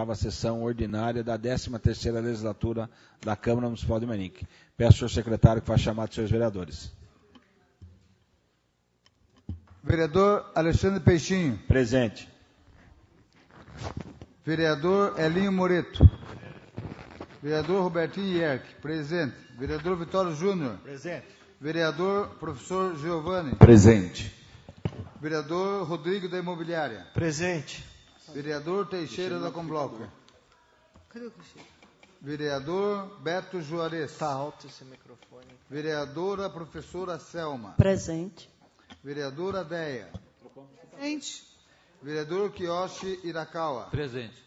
8ª sessão ordinária da 13ª legislatura da Câmara Municipal de Manique. Peço ao senhor secretário que faça chamar dos senhores vereadores. Vereador Alexandre Peixinho. Presente. Vereador Elinho Moreto. Vereador Robertinho Ierck. Presente. Vereador Vitório Júnior. Presente. Vereador Professor Giovanni. Presente. Vereador Rodrigo da Imobiliária. Presente. Vereador Teixeira da Combloco. Cadê o Cristina? Vereador Beto Juarez. Está alto esse microfone. Vereadora Professora Selma. Presente. Vereadora Deia. Presente. Vereador Kiyoshi Irakawa. Presente.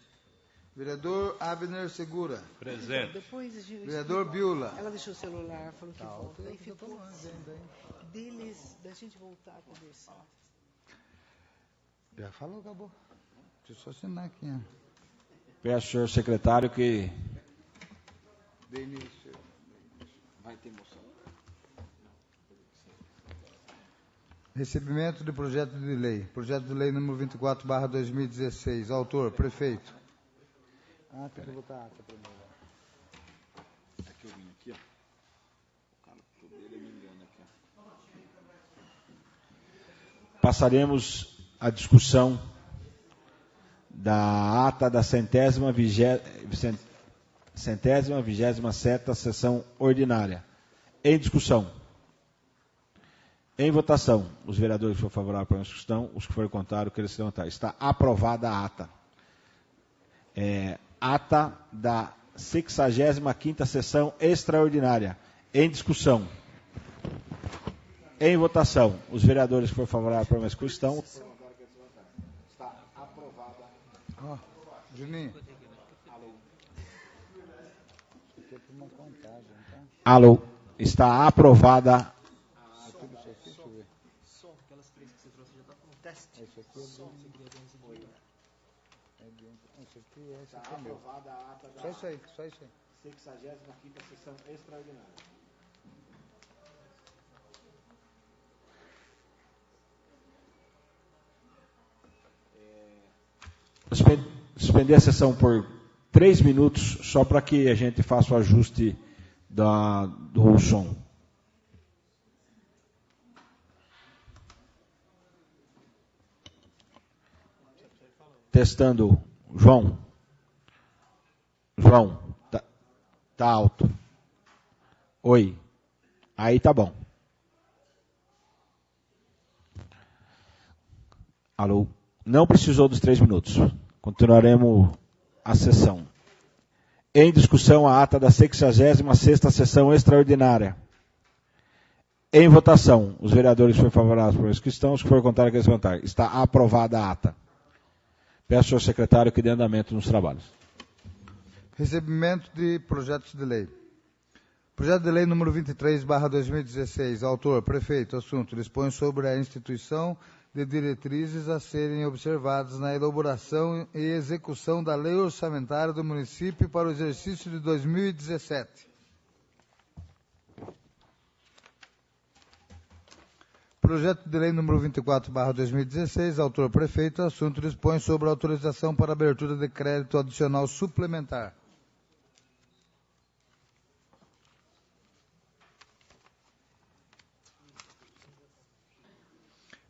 Vereador Abner Segura. Presente. Depois, Vereador Biula. ela deixou o celular, falou que volta. Daí ficou deles, da gente voltar a conversar. Já falou, acabou. Deixa eu só assinar aqui. Ó. Peço ao senhor secretário que... De início. Vai ter moção. Recebimento de projeto de lei. Projeto de lei número 24/2016. Autor, prefeito. Tem que botar a ata primeiro. É que eu vim aqui, ó. O cara dele me engana aqui, ó. Passaremos a discussão da ata da 127ª sessão ordinária. Em discussão. Em votação. Os vereadores que forem favoráveis para a discussão, os que forem contrários, que eles se levantar. Está aprovada a ata. Ata da 65ª sessão extraordinária. Em discussão. Em votação. Os vereadores que forem favoráveis para a discussão. Está aprovada. Juninho. Alô. Está aprovada. Está aprovada a ata da 65ª sessão extraordinária. Suspender a sessão por 3 minutos, só para que a gente faça o ajuste do som. Testando. João, tá alto. Oi. Aí tá bom. Alô. Não precisou dos 3 minutos. Continuaremos a sessão. Em discussão a ata da 66ª sessão extraordinária. Em votação, os vereadores que forem favoráveis por essa questão, os que forem contrários, que eles levantar. Está aprovada a ata. Peço ao senhor secretário que dê andamento nos trabalhos. Recebimento de projetos de lei. Projeto de lei número 23/2016. Autor, prefeito. Assunto, dispõe sobre a instituição de diretrizes a serem observadas na elaboração e execução da lei orçamentária do município para o exercício de 2017. Projeto de lei número 24/2016, autor prefeito, assunto dispõe sobre a autorização para abertura de crédito adicional suplementar.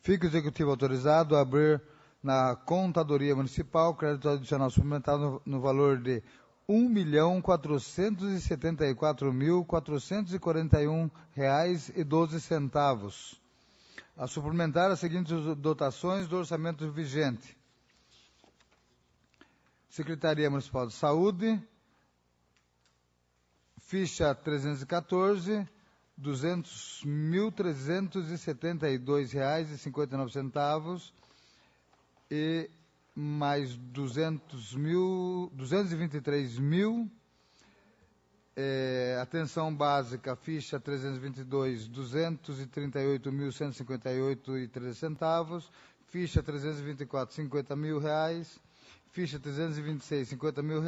Fica o executivo autorizado a abrir na contadoria municipal crédito adicional suplementar no valor de R$ 1.474.441,12. A suplementar as seguintes dotações do orçamento vigente. Secretaria Municipal de Saúde, ficha 314, R$ 200.372,59 e mais 223 mil. Atenção básica, ficha 322, R$ 238.158,13. Ficha 324, R$ 50 mil. Ficha 326, R$ 50 mil.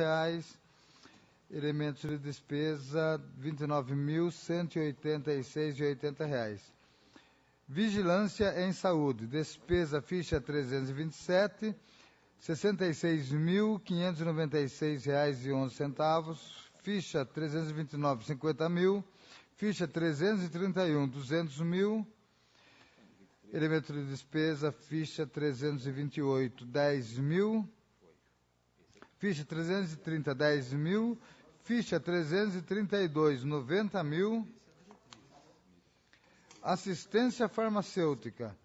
Elementos de despesa, R$ 29.186,80. Vigilância em saúde, despesa ficha 327, R$ 66.596,11, ficha 329, 50 mil, ficha 331, 200 mil, elemento de despesa, ficha 328, 10 mil, ficha 330, 10 mil, ficha 332, 90 mil, assistência farmacêutica,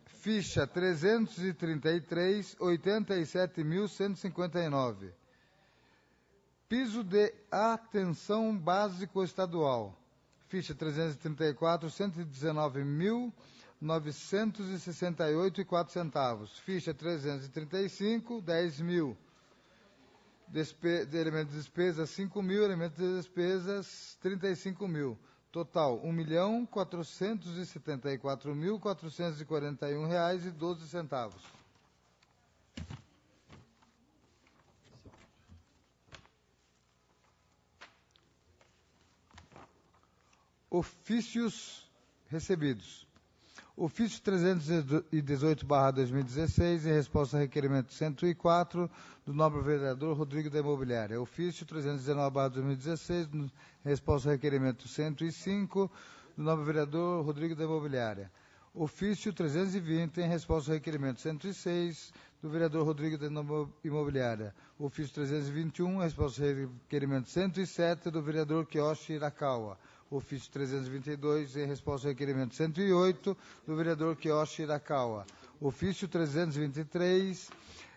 ficha 333, 87.159. Piso de atenção básico estadual, ficha 334, 119.968,04. Ficha 335, 10 mil. Elemento de despesa, 5 mil. Elemento de despesas, 35 mil. Total, R$ 1.474.441,12. Ofícios recebidos. Ofício 318/2016, em resposta ao requerimento 104 do nobre vereador Rodrigo da Imobiliária. Ofício 319/2016, em resposta ao requerimento 105 do nobre vereador Rodrigo da Imobiliária. Ofício 320, em resposta ao requerimento 106 do vereador Rodrigo da Imobiliária. Ofício 321, em resposta ao requerimento 107 do vereador Kiyoshi Hirakawa. Ofício 322, em resposta ao requerimento 108 do vereador Kiyoshi Hirakawa. Ofício 323,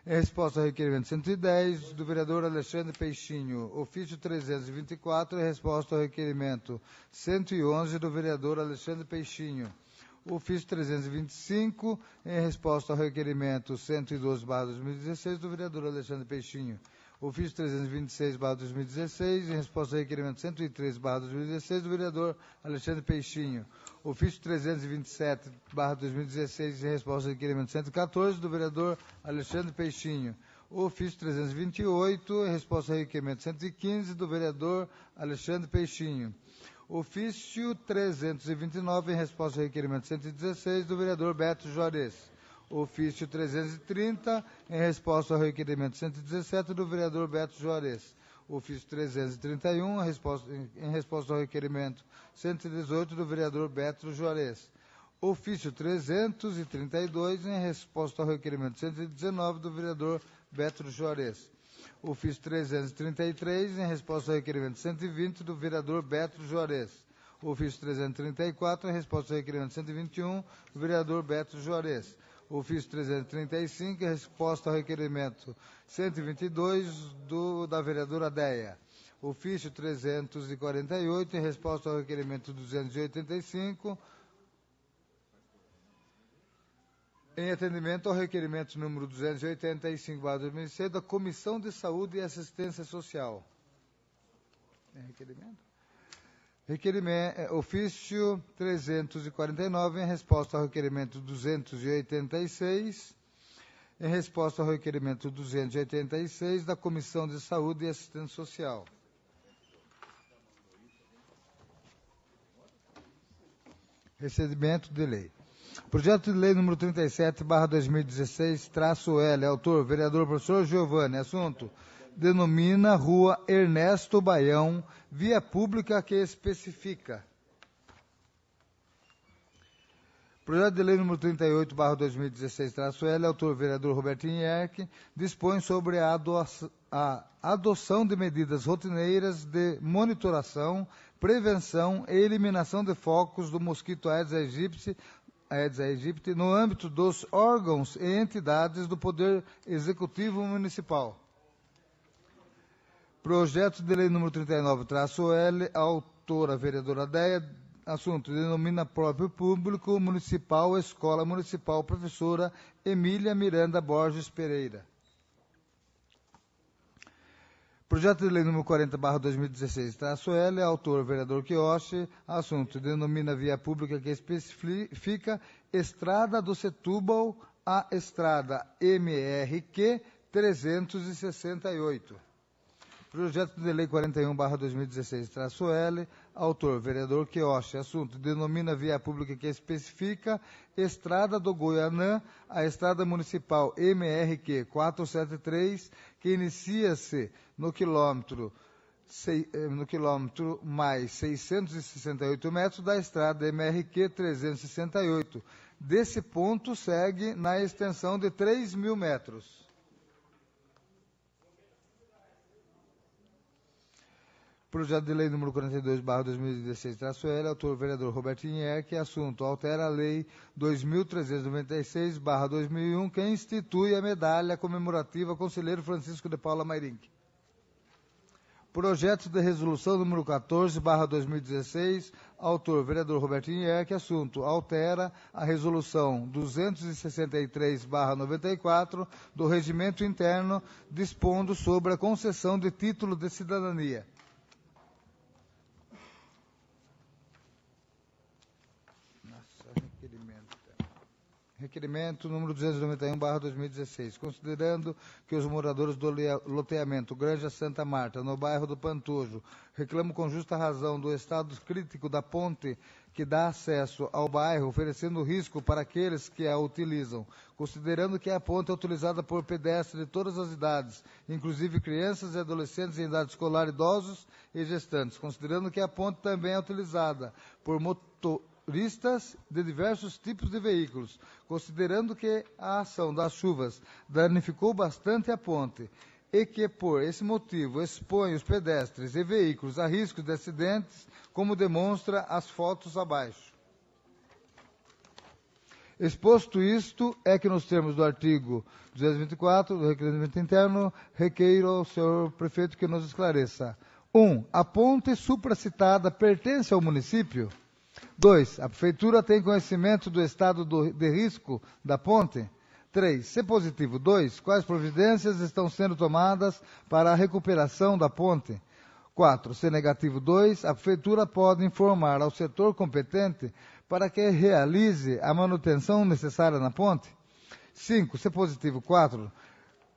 em resposta ao requerimento 110 do vereador Alexandre Peixinho. Ofício 324, em resposta ao requerimento 111 do vereador Alexandre Peixinho. Ofício 325, em resposta ao requerimento 112/2016 do vereador Alexandre Peixinho. Ofício 326/2016, em resposta ao requerimento 103/2016 do vereador Alexandre Peixinho. Ofício 327/2016, em resposta ao requerimento 114 do vereador Alexandre Peixinho. Ofício 328, em resposta ao requerimento 115 do vereador Alexandre Peixinho. Ofício 329, em resposta ao requerimento 116 do vereador Beto Juarez. Ofício 330, em resposta ao requerimento 117 do vereador Beto Juarez. Ofício 331, em resposta ao requerimento 118 do vereador Beto Juarez. Ofício 332, em resposta ao requerimento 119 do vereador Beto Juarez. Ofício 333, em resposta ao requerimento 120 do vereador Beto Juarez. Ofício 334, em resposta ao requerimento 121 do vereador Beto Juarez. Ofício 335, em resposta ao requerimento 122 da vereadora Deia. Ofício 348, em resposta ao requerimento 285, em atendimento ao requerimento número 285/2006 da Comissão de Saúde e Assistência Social. Ofício 349, em resposta ao requerimento 286, em resposta ao requerimento 286 da Comissão de Saúde e Assistência Social. Recebimento de lei. Projeto de lei número 37/2016-L, autor, vereador professor Giovanni, assunto, denomina Rua Ernesto Baião, via pública que especifica. Projeto de lei número 38/2016-L, autor, vereador Roberto Inherque, dispõe sobre a adoção de medidas rotineiras de monitoração, prevenção e eliminação de focos do mosquito Aedes aegypti no âmbito dos órgãos e entidades do Poder Executivo Municipal. Projeto de lei número 39/L, autora vereadora Deia, assunto, denomina próprio público municipal, Escola Municipal Professora Emília Miranda Borges Pereira. Projeto de lei número 40/2016-L, autor vereador Kiyoshi, assunto, denomina via pública que especifica Estrada do Setúbal a Estrada MRQ 368. Projeto de Lei 41/2016-L, autor, vereador Quioche, assunto, denomina via pública que especifica Estrada do Goianã, a Estrada Municipal MRQ 473, que inicia-se no quilômetro mais 668 metros da Estrada MRQ 368. Desse ponto segue na extensão de 3.000 metros. Projeto de Lei número 42/2016-L, autor vereador Robertinho Erck, assunto, altera a Lei 2.396/2001, que institui a medalha comemorativa Conselheiro Francisco de Paula Mairink. Projeto de Resolução número 14/2016, autor vereador Robertinho Erck, assunto, altera a Resolução 263/94 do Regimento Interno, dispondo sobre a concessão de título de cidadania. Requerimento número 291/2016, considerando que os moradores do loteamento Granja Santa Marta, no bairro do Pantojo, reclamam com justa razão do estado crítico da ponte que dá acesso ao bairro, oferecendo risco para aqueles que a utilizam, considerando que a ponte é utilizada por pedestres de todas as idades, inclusive crianças e adolescentes em idade escolar, idosos e gestantes, considerando que a ponte também é utilizada por motoristas de diversos tipos de veículos, considerando que a ação das chuvas danificou bastante a ponte e que, por esse motivo, expõe os pedestres e veículos a riscos de acidentes, como demonstra as fotos abaixo. Exposto isto, é que nos termos do artigo 224 do Requerimento Interno, requeiro ao senhor prefeito que nos esclareça. 1. A ponte supracitada pertence ao município? 2. A prefeitura tem conhecimento do estado de risco da ponte? 3. Se positivo. 2. Quais providências estão sendo tomadas para a recuperação da ponte? 4. Se negativo. 2. A prefeitura pode informar ao setor competente para que realize a manutenção necessária na ponte? 5. Se positivo. 4.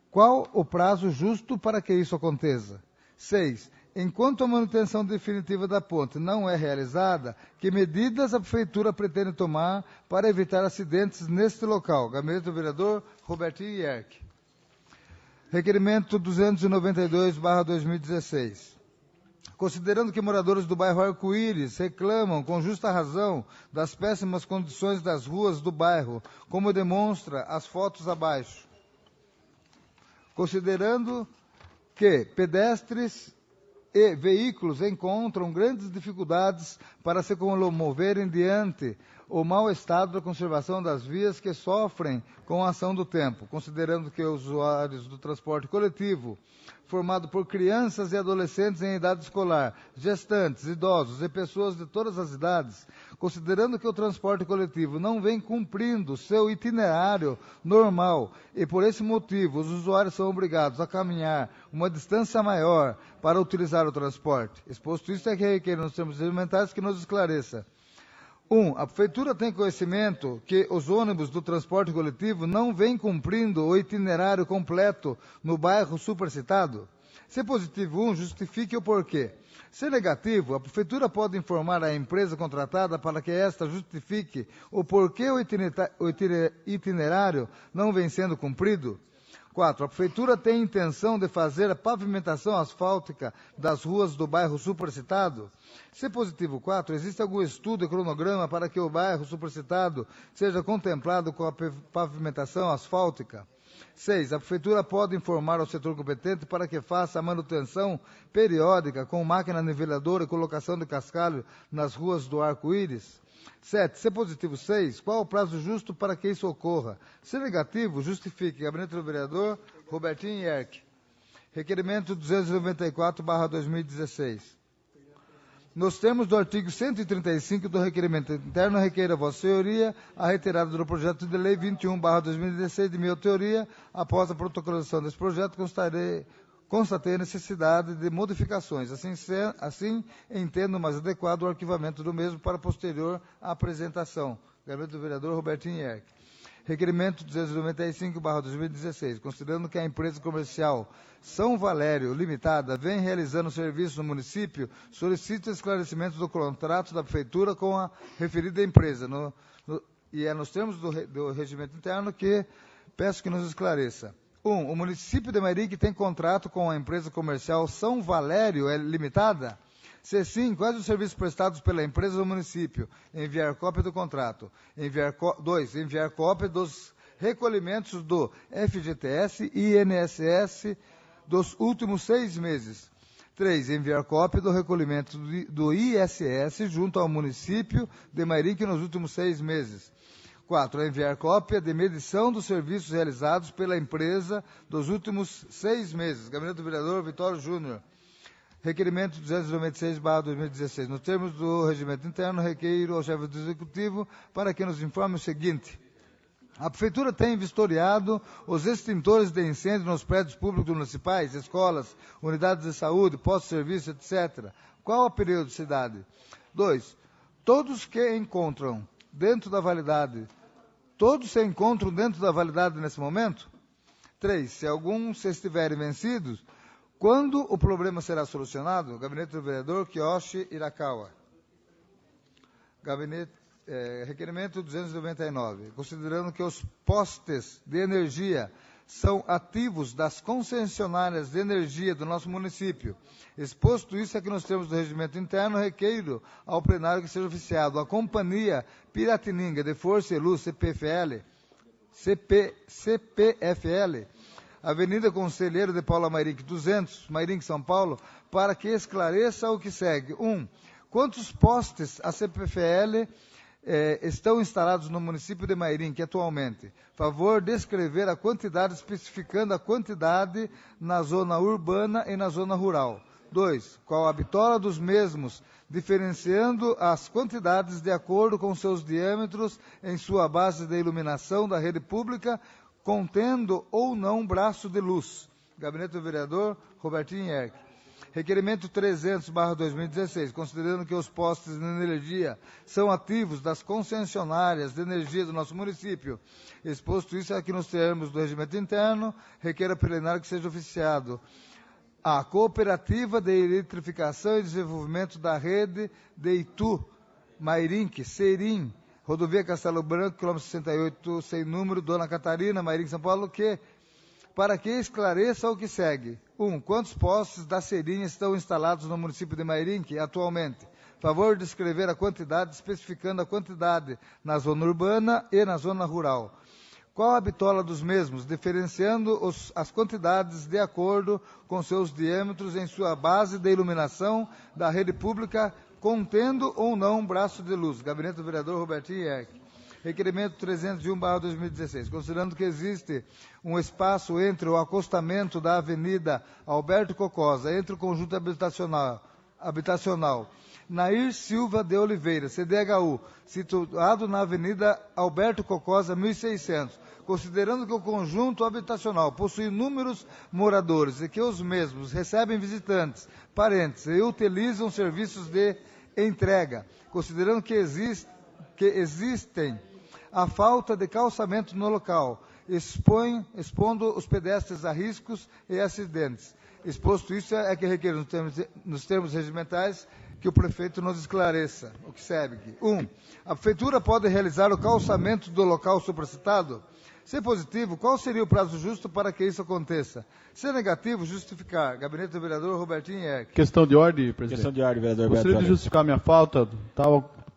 Qual o prazo justo para que isso aconteça? 6. Enquanto a manutenção definitiva da ponte não é realizada, que medidas a prefeitura pretende tomar para evitar acidentes neste local? Gabinete do vereador Robertinho Erck. Requerimento 292/2016. Considerando que moradores do bairro Arco-Íris reclamam com justa razão das péssimas condições das ruas do bairro, como demonstra as fotos abaixo. Considerando que pedestres e veículos encontram grandes dificuldades para se locomoverem diante o mau estado da conservação das vias que sofrem com a ação do tempo, considerando que os usuários do transporte coletivo, formado por crianças e adolescentes em idade escolar, gestantes, idosos e pessoas de todas as idades, considerando que o transporte coletivo não vem cumprindo seu itinerário normal e, por esse motivo, os usuários são obrigados a caminhar uma distância maior para utilizar o transporte. Exposto isso, é que requer nos termos elementares que nos esclareça. 1. A prefeitura tem conhecimento que os ônibus do transporte coletivo não vêm cumprindo o itinerário completo no bairro supracitado? Se positivo 1, justifique o porquê. Se negativo, a prefeitura pode informar a empresa contratada para que esta justifique o porquê o itinerário não vem sendo cumprido? 4. A prefeitura tem intenção de fazer a pavimentação asfáltica das ruas do bairro supracitado? Se positivo 4, existe algum estudo e cronograma para que o bairro supracitado seja contemplado com a pavimentação asfáltica? 6. A prefeitura pode informar ao setor competente para que faça a manutenção periódica com máquina niveladora e colocação de cascalho nas ruas do Arco-Íris? 7. Se positivo 6, qual o prazo justo para que isso ocorra? Se negativo, justifique. Gabinete do vereador Robertinho Erck. Requerimento 294/2016. Nos termos do artigo 135 do Requerimento Interno, requeira a Vossa Senhoria a retirada do projeto de lei 21/2016 de minha autoria. Após a protocolização desse projeto, constatei a necessidade de modificações. Assim, entendo mais adequado o arquivamento do mesmo para posterior apresentação. Gabinete do vereador Robertinho Erck. Requerimento 295/2016, considerando que a empresa comercial São Valério Limitada vem realizando serviço no município, solicita esclarecimento do contrato da prefeitura com a referida empresa. E é nos termos do regimento interno que peço que nos esclareça. 1. O município de Mairinque tem contrato com a empresa comercial São Valério Limitada? Se sim, quais os serviços prestados pela empresa do município? Enviar cópia do contrato. 2. Enviar cópia dos recolhimentos do FGTS e INSS dos últimos 6 meses. 3. Enviar cópia do recolhimento do ISS junto ao município de Mairinque nos últimos 6 meses. 4. Enviar cópia de medição dos serviços realizados pela empresa dos últimos 6 meses. Gabinete do Vereador Vitório Júnior. Requerimento 296/2016. Nos termos do regimento interno, requeiro ao chefe do Executivo para que nos informe o seguinte. A Prefeitura tem vistoriado os extintores de incêndio nos prédios públicos municipais, escolas, unidades de saúde, postos de serviço, etc. Qual a periodicidade? 2. Todos se encontram dentro da validade nesse momento? 3. Se alguns estiverem vencidos, quando o problema será solucionado? Gabinete do Vereador Kiyoshi Irakawa. Requerimento 299. Considerando que os postes de energia são ativos das concessionárias de energia do nosso município. Exposto isso aqui nos termos do regimento interno, requeiro ao plenário que seja oficiado a Companhia Piratininga de Força e Luz CPFL, Avenida Conselheiro de Paula Mairinque, 200, Mairinque, São Paulo, para que esclareça o que segue. 1. Quantos postes a CPFL estão instalados no município de Mairinque atualmente? Favor descrever a quantidade, especificando a quantidade na zona urbana e na zona rural. 2. Qual a bitola dos mesmos, diferenciando as quantidades de acordo com seus diâmetros em sua base de iluminação da rede pública, contendo ou não braço de luz. Gabinete do Vereador Robertinho Yerck. Requerimento 300/2016, considerando que os postes de energia são ativos das concessionárias de energia do nosso município. Exposto isso aqui nos termos do regimento interno, requer a plenário que seja oficiado a Cooperativa de Eletrificação e Desenvolvimento da Rede de Itu, Mairinque, Serim, Rodovia Castelo Branco, quilômetro 68, sem número, Dona Catarina, Mairinque, São Paulo, para que esclareça o que segue. 1. Quantos postes da Serim estão instalados no município de Mairinque atualmente? Favor de descrever a quantidade, especificando a quantidade na zona urbana e na zona rural. Qual a bitola dos mesmos, diferenciando as quantidades de acordo com seus diâmetros em sua base de iluminação da rede pública, contendo ou não braço de luz. Gabinete do Vereador Robertinho Yerck. Requerimento 301/2016. Considerando que existe um espaço entre o acostamento da Avenida Alberto Cocosa, entre o conjunto habitacional Nair Silva de Oliveira, CDHU, situado na Avenida Alberto Cocosa, 1600, considerando que o conjunto habitacional possui inúmeros moradores e que os mesmos recebem visitantes, parentes e utilizam serviços de entrega, considerando que existem a falta de calçamento no local, expondo os pedestres a riscos e acidentes. Exposto isso, é que requer, nos termos regimentais, que o prefeito nos esclareça o que segue. 1. A prefeitura pode realizar o calçamento do local supracitado? Se positivo, qual seria o prazo justo para que isso aconteça? Se negativo, justificar. Gabinete do Vereador Robertinho Yerck. Questão de ordem, presidente. Questão de ordem, vereador. Gostaria de justificar minha falta.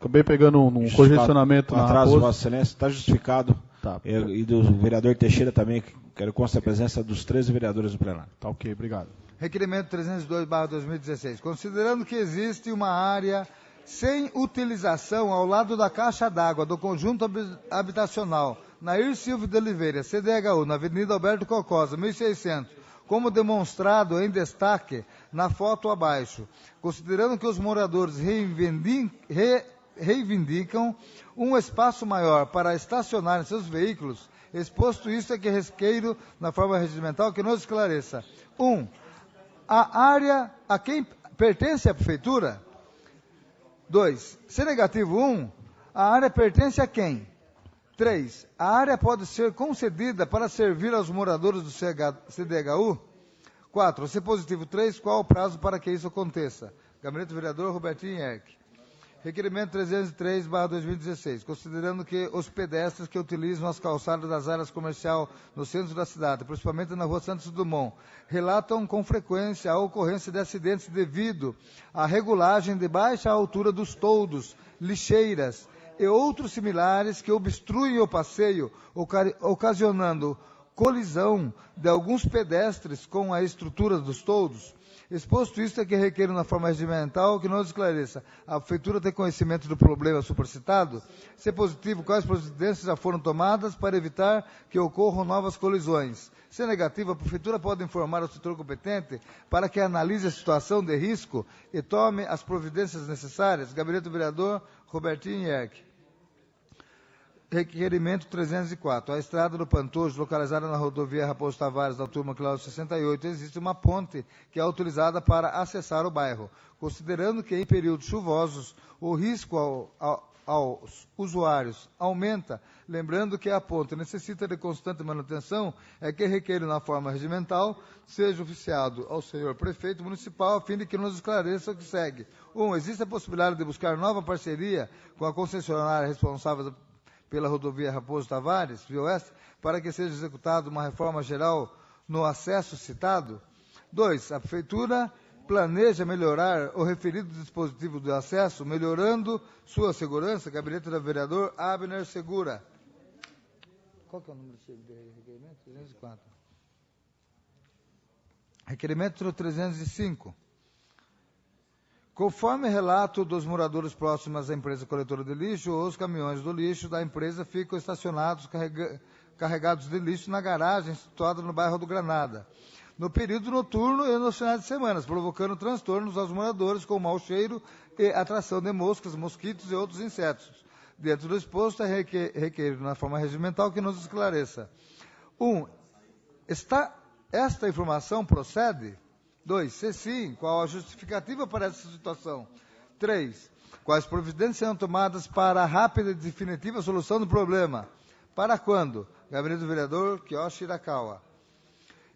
Acabei pegando um congestionamento na atraso, Raposo. Vossa Excelência, está justificado. Tá. E do vereador Teixeira também, quero constar a presença dos 13 vereadores do plenário. Tá ok, obrigado. Requerimento 302/2016. Considerando que existe uma área sem utilização ao lado da caixa d'água do conjunto habitacional Nair Silva de Oliveira, CDHU, na Avenida Alberto Cocosa, 1600, como demonstrado em destaque na foto abaixo, considerando que os moradores reivindicam um espaço maior para estacionar seus veículos, exposto isso é que requeiro, na forma regimental, que nos esclareça. 1. A área a quem pertence à prefeitura? 2. Se negativo 1, a área pertence a quem? 3. A área pode ser concedida para servir aos moradores do CDHU? 4. Se positivo 3, qual o prazo para que isso aconteça? Gabinete do Vereador Robertinho Erck. Requerimento 303/2016, considerando que os pedestres que utilizam as calçadas das áreas comerciais no centro da cidade, principalmente na rua Santos Dumont, relatam com frequência a ocorrência de acidentes devido à regulagem de baixa altura dos toldos, lixeiras e outros similares que obstruem o passeio, ocasionando colisão de alguns pedestres com a estrutura dos toldos. Exposto isto, é que requer na forma regimental que nos esclareça. A Prefeitura tem conhecimento do problema supercitado? Se positivo, quais providências já foram tomadas para evitar que ocorram novas colisões? Se negativo, a Prefeitura pode informar o setor competente para que analise a situação de risco e tome as providências necessárias? Gabinete do Vereador Robertinho Erck. Requerimento 304. A estrada do Pantojo, localizada na rodovia Raposo Tavares, da turma quilômetro 68, existe uma ponte que é utilizada para acessar o bairro. Considerando que em períodos chuvosos o risco aos usuários aumenta, lembrando que a ponte necessita de constante manutenção, é que requer na forma regimental seja oficiado ao senhor prefeito municipal a fim de que nos esclareça o que segue. 1. Existe a possibilidade de buscar nova parceria com a concessionária responsável pela rodovia Raposo Tavares, Via Oeste, para que seja executada uma reforma geral no acesso citado? 2. A Prefeitura planeja melhorar o referido dispositivo do acesso, melhorando sua segurança? Gabinete do Vereador Abner Segura. Qual que é o número de requerimento? 304. Requerimento 305. Conforme relato dos moradores próximos à empresa coletora de lixo, os caminhões do lixo da empresa ficam estacionados carregados de lixo na garagem situada no bairro do Granada, no período noturno e nos finais de semana, provocando transtornos aos moradores com mau cheiro e atração de moscas, mosquitos e outros insetos. Dentro do exposto, é requer na forma regimental que nos esclareça. 1. Esta informação procede? 2. Se sim, qual a justificativa para essa situação? 3. Quais providências serão tomadas para a rápida e definitiva solução do problema? Para quando? Gabinete do Vereador Kiyoshi Hirakawa.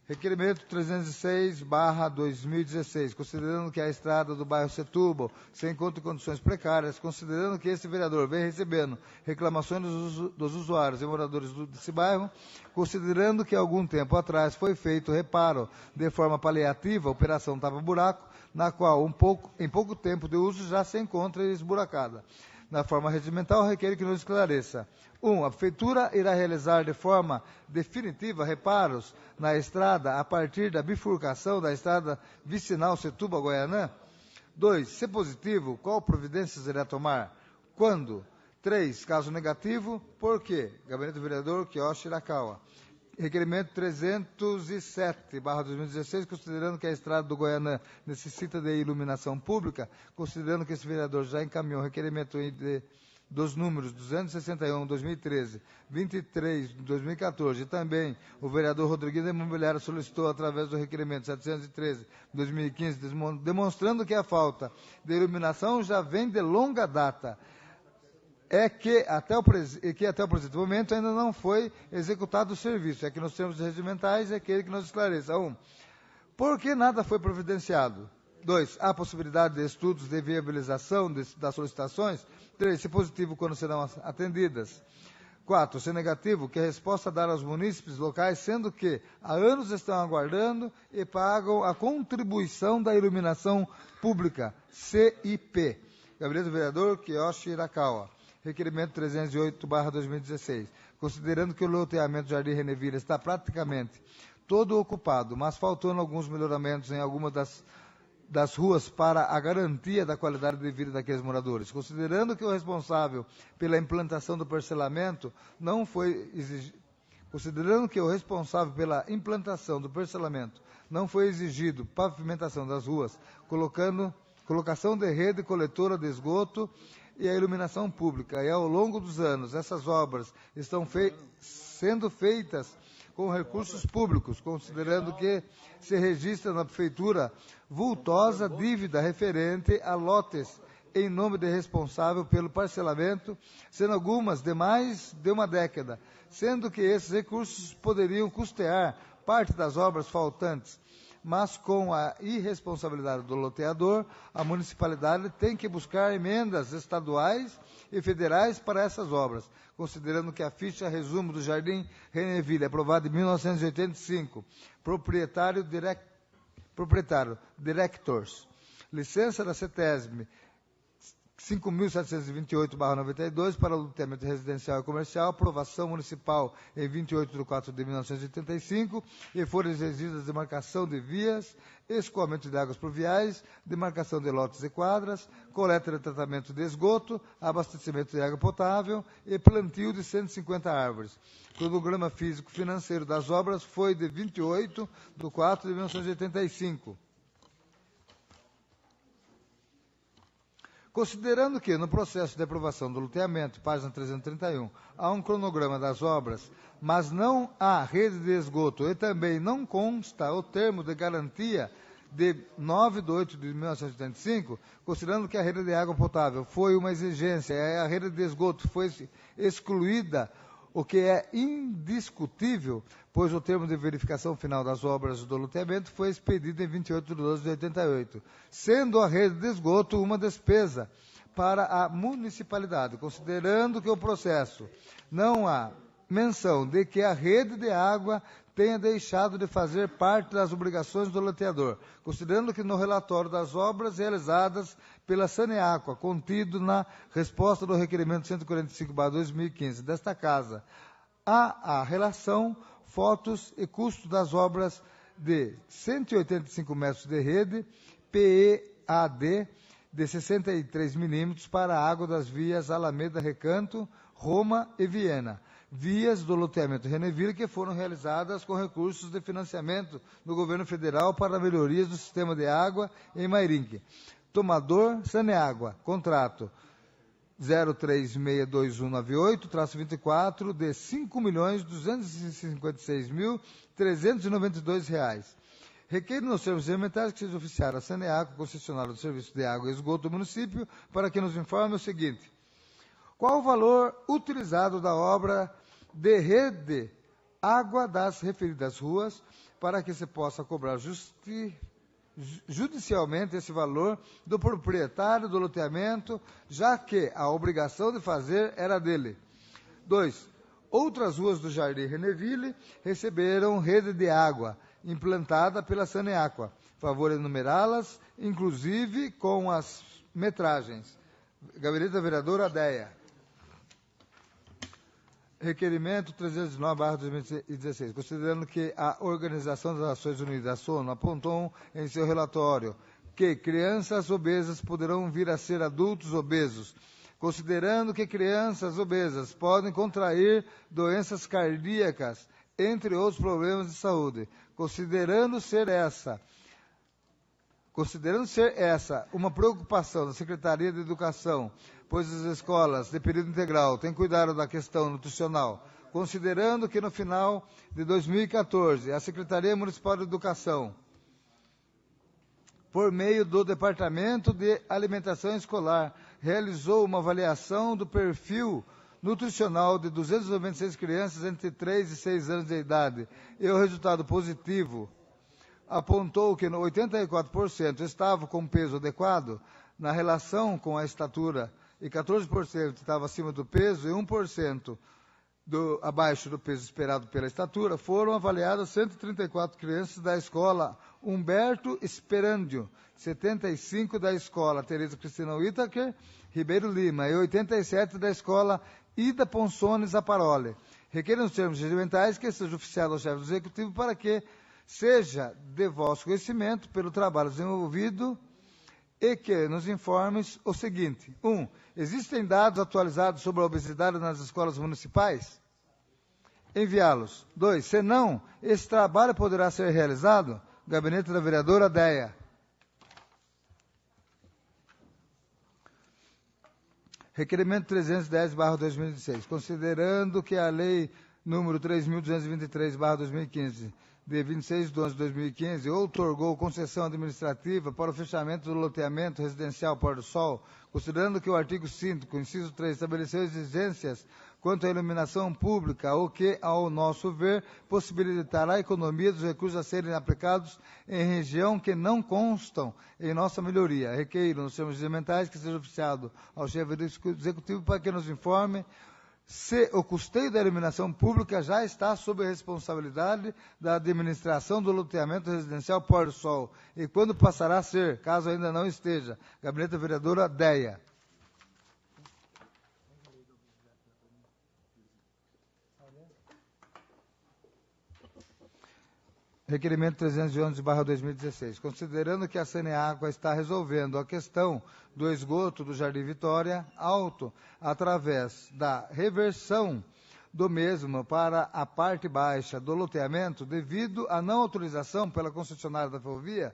Requerimento 306/2016, considerando que a estrada do bairro Setúbal se encontra em condições precárias, considerando que esse vereador vem recebendo reclamações dos usuários e moradores desse bairro, considerando que há algum tempo atrás foi feito reparo de forma paliativa, operação tapa-buraco, na qual em pouco tempo de uso já se encontra esburacada. Na forma regimental, requer que nos esclareça. 1. A Prefeitura irá realizar de forma definitiva reparos na estrada a partir da bifurcação da estrada vicinal Setúbal-Goianã? 2. Se positivo, qual providências irá tomar? Quando? 3. Caso negativo, por quê? Gabinete do Vereador Kiyoshi Hirakawa. Requerimento 307/2016, considerando que a estrada do Goianã necessita de iluminação pública, considerando que esse vereador já encaminhou requerimento dos números 261/2013, 23/2014 e também o vereador Rodrigues Imobiliário solicitou através do requerimento 713/2015, demonstrando que a falta de iluminação já vem de longa data. Que até o presente momento ainda não foi executado o serviço. É que nos termos regimentais é aquele que nos esclareça. 1. Por que nada foi providenciado? 2. Há possibilidade de estudos de viabilização das solicitações? 3. Se positivo, quando serão atendidas? 4. Se negativo, que resposta dar aos munícipes locais, sendo que há anos estão aguardando e pagam a contribuição da iluminação pública, CIP. Gabinete do Vereador Kiyoshi Hirakawa. Requerimento 308/2016. Considerando que o loteamento Jardim Reneville está praticamente todo ocupado, mas faltando alguns melhoramentos em algumas das ruas para a garantia da qualidade de vida daqueles moradores. Considerando que o responsável pela implantação do parcelamento não foi exigido pavimentação das ruas, colocação de rede coletora de esgoto e a iluminação pública, e ao longo dos anos essas obras estão sendo feitas com recursos públicos, considerando que se registra na Prefeitura vultosa dívida referente a lotes em nome de responsável pelo parcelamento, sendo algumas de mais de uma década, sendo que esses recursos poderiam custear parte das obras faltantes, mas com a irresponsabilidade do loteador, a municipalidade tem que buscar emendas estaduais e federais para essas obras, considerando que a ficha resumo do Jardim Reneville, aprovada em 1985, proprietário Directors, licença da CETESB 5.728/92 para loteamento residencial e comercial, aprovação municipal em 28/4/1985, e foram exigidas demarcação de vias, escoamento de águas pluviais, demarcação de lotes e quadras, coleta de tratamento de esgoto, abastecimento de água potável e plantio de 150 árvores. O cronograma físico-financeiro das obras foi de 28/4/1985. Considerando que, no processo de aprovação do loteamento, página 331, há um cronograma das obras, mas não há rede de esgoto e também não consta o termo de garantia de 9/8/1985, considerando que a rede de água potável foi uma exigência e a rede de esgoto foi excluída, o que é indiscutível, pois o termo de verificação final das obras do loteamento foi expedido em 28/12/88, sendo a rede de esgoto uma despesa para a municipalidade, considerando que o processo não há menção de que a rede de água tenha deixado de fazer parte das obrigações do loteador, considerando que no relatório das obras realizadas pela Saneaqua, contido na resposta do requerimento 145/2015 desta Casa, há a relação, fotos e custo das obras de 185 metros de rede, PEAD, de 63 milímetros para a água das vias Alameda Recanto, Roma e Viena, vias do loteamento Reneville que foram realizadas com recursos de financiamento do governo federal para melhorias do sistema de água em Mairinque. Tomador Saneágua, contrato 036298-24 de R$ 5.256.392. Requer nos termos elementares que seja oficiado a Saneágua, concessionário do serviço de água e esgoto do município, para que nos informe o seguinte: qual o valor utilizado da obra de rede água das referidas ruas, para que se possa cobrar judicialmente esse valor do proprietário do loteamento, já que a obrigação de fazer era dele. 2. Outras ruas do Jardim Reneville receberam rede de água implantada pela Saneaqua. Favor enumerá-las, inclusive com as metragens. Gabinete da Vereadora Deia. Requerimento 309/2016, considerando que a Organização das Nações Unidas, ONU, apontou em seu relatório que crianças obesas poderão vir a ser adultos obesos, considerando que crianças obesas podem contrair doenças cardíacas, entre outros problemas de saúde, considerando ser essa uma preocupação da Secretaria de Educação, pois as escolas de período integral têm cuidado da questão nutricional, considerando que no final de 2014, a Secretaria Municipal de Educação, por meio do Departamento de Alimentação Escolar, realizou uma avaliação do perfil nutricional de 296 crianças entre 3 e 6 anos de idade, e o resultado positivo apontou que 84% estavam com peso adequado na relação com a estatura, e 14% estava acima do peso e 1% abaixo do peso esperado pela estatura. Foram avaliadas 134 crianças da escola Humberto Esperandio, 75 da escola Tereza Cristina Whittaker, Ribeiro Lima, e 87 da escola Ida Ponsones Aparoli. Requerem os termos regimentais que seja oficiado ao chefe do Executivo para que seja de vosso conhecimento pelo trabalho desenvolvido e que nos informes o seguinte: 1. Existem dados atualizados sobre a obesidade nas escolas municipais? Enviá-los. 2. Se não, esse trabalho poderá ser realizado? Gabinete da Vereadora Deia. Requerimento 310/2016. Considerando que a Lei número 3.223/2015 de 26 de 11 de 2015, outorgou concessão administrativa para o fechamento do loteamento residencial Pôr do Sol, considerando que o artigo 5º, inciso 3, estabeleceu exigências quanto à iluminação pública, o que, ao nosso ver, possibilitará a economia dos recursos a serem aplicados em região que não constam em nossa melhoria. Requeiro, nos termos regimentais, que seja oficiado ao chefe do Executivo para que nos informe se o custeio da iluminação pública já está sob a responsabilidade da administração do loteamento residencial Pôr do Sol e quando passará a ser, caso ainda não esteja. Gabinete da Vereadora Deia. Requerimento 311/2016. Considerando que a Saneágua está resolvendo a questão do esgoto do Jardim Vitória Alto através da reversão do mesmo para a parte baixa do loteamento devido à não autorização pela concessionária da ferrovia,